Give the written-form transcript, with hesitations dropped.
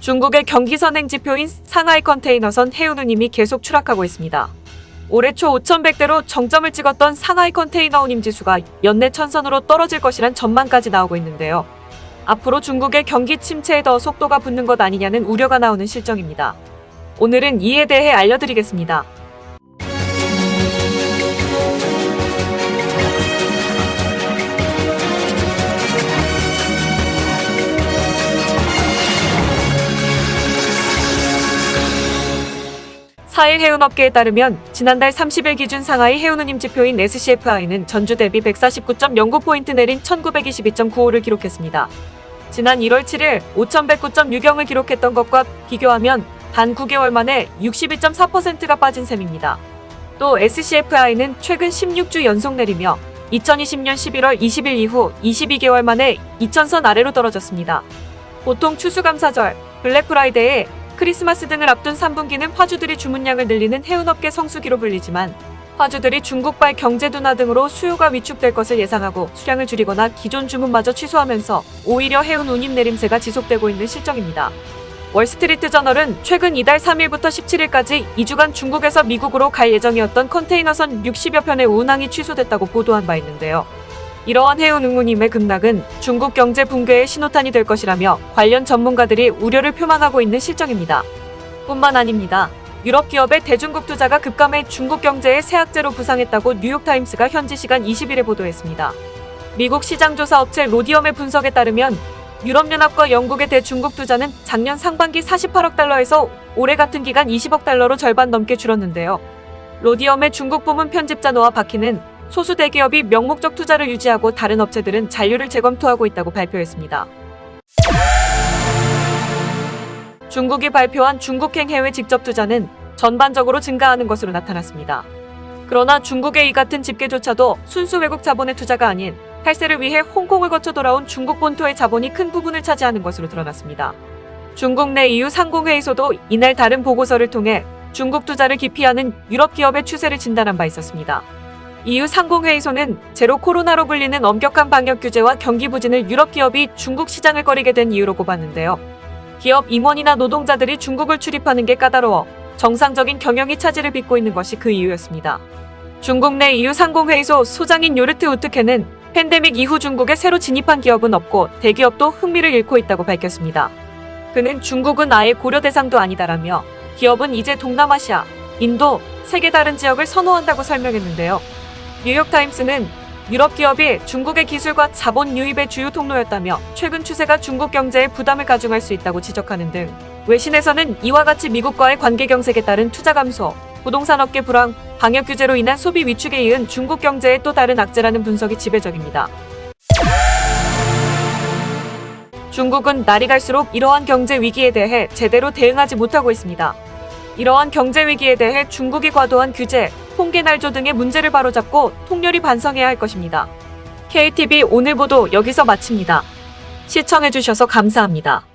중국의 경기 선행 지표인 상하이 컨테이너선 해운 운임이 계속 추락하고 있습니다. 올해 초 5,100대로 정점을 찍었던 상하이 컨테이너 운임 지수가 연내 천선으로 떨어질 것이란 전망까지 나오고 있는데요. 앞으로 중국의 경기 침체에 더 속도가 붙는 것 아니냐는 우려가 나오는 실정입니다. 오늘은 이에 대해 알려드리겠습니다. 사일 해운업계에 따르면 지난달 30일 기준 상하이 해운운임 지표인 SCFI는 전주 대비 149.09포인트 내린 1922.95를 기록했습니다. 지난 1월 7일 5109.60을 기록했던 것과 비교하면 단 9개월 만에 62.4%가 빠진 셈입니다. 또 SCFI는 최근 16주 연속 내리며 2020년 11월 20일 이후 22개월 만에 2000선 아래로 떨어졌습니다. 보통 추수감사절, 블랙프라이데이, 크리스마스 등을 앞둔 3분기는 화주들이 주문량을 늘리는 해운업계 성수기로 불리지만 화주들이 중국발 경제 둔화 등으로 수요가 위축될 것을 예상하고 수량을 줄이거나 기존 주문마저 취소하면서 오히려 해운 운임 내림세가 지속되고 있는 실정입니다. 월스트리트 저널은 최근 이달 3일부터 17일까지 2주간 중국에서 미국으로 갈 예정이었던 컨테이너선 60여 편의 운항이 취소됐다고 보도한 바 있는데요. 이러한 해운 운임의 급락은 중국 경제 붕괴의 신호탄이 될 것이라며 관련 전문가들이 우려를 표명하고 있는 실정입니다. 뿐만 아닙니다. 유럽 기업의 대중국 투자가 급감해 중국 경제의 새 악재로 부상했다고 뉴욕타임스가 현지 시간 20일에 보도했습니다. 미국 시장조사 업체 로디엄의 분석에 따르면 유럽연합과 영국의 대중국 투자는 작년 상반기 48억 달러에서 올해 같은 기간 20억 달러로 절반 넘게 줄었는데요. 로디엄의 중국 부문 편집자 노아 바키는 소수 대기업이 명목적 투자를 유지하고 다른 업체들은 잔류를 재검토하고 있다고 발표했습니다. 중국이 발표한 중국행 해외 직접 투자는 전반적으로 증가하는 것으로 나타났습니다. 그러나 중국의 이 같은 집계조차도 순수 외국 자본의 투자가 아닌 탈세를 위해 홍콩을 거쳐 돌아온 중국 본토의 자본이 큰 부분을 차지하는 것으로 드러났습니다. 중국 내 EU 상공회의소도 이날 다른 보고서를 통해 중국 투자를 기피하는 유럽 기업의 추세를 진단한 바 있었습니다. EU 상공회의소는 제로 코로나로 불리는 엄격한 방역 규제와 경기 부진을 유럽 기업이 중국 시장을 꺼리게 된 이유로 꼽았는데요. 기업 임원이나 노동자들이 중국을 출입하는 게 까다로워 정상적인 경영이 차질을 빚고 있는 것이 그 이유였습니다. 중국 내 EU 상공회의소 소장인 요르트 우트케는 팬데믹 이후 중국에 새로 진입한 기업은 없고 대기업도 흥미를 잃고 있다고 밝혔습니다. 그는 중국은 아예 고려 대상도 아니다라며 기업은 이제 동남아시아, 인도, 세계 다른 지역을 선호한다고 설명했는데요. 뉴욕타임스는 유럽 기업이 중국의 기술과 자본 유입의 주요 통로였다며 최근 추세가 중국 경제에 부담을 가중할 수 있다고 지적하는 등 외신에서는 이와 같이 미국과의 관계 경색에 따른 투자 감소, 부동산 업계 불황, 방역 규제로 인한 소비 위축에 이은 중국 경제의 또 다른 악재라는 분석이 지배적입니다. 중국은 날이 갈수록 이러한 경제 위기에 대해 제대로 대응하지 못하고 있습니다. 이러한 경제 위기에 대해 중국이 과도한 규제, 통계 날조 등의 문제를 바로잡고 통렬히 반성해야 할 것입니다. KTV 오늘 보도 여기서 마칩니다. 시청해주셔서 감사합니다.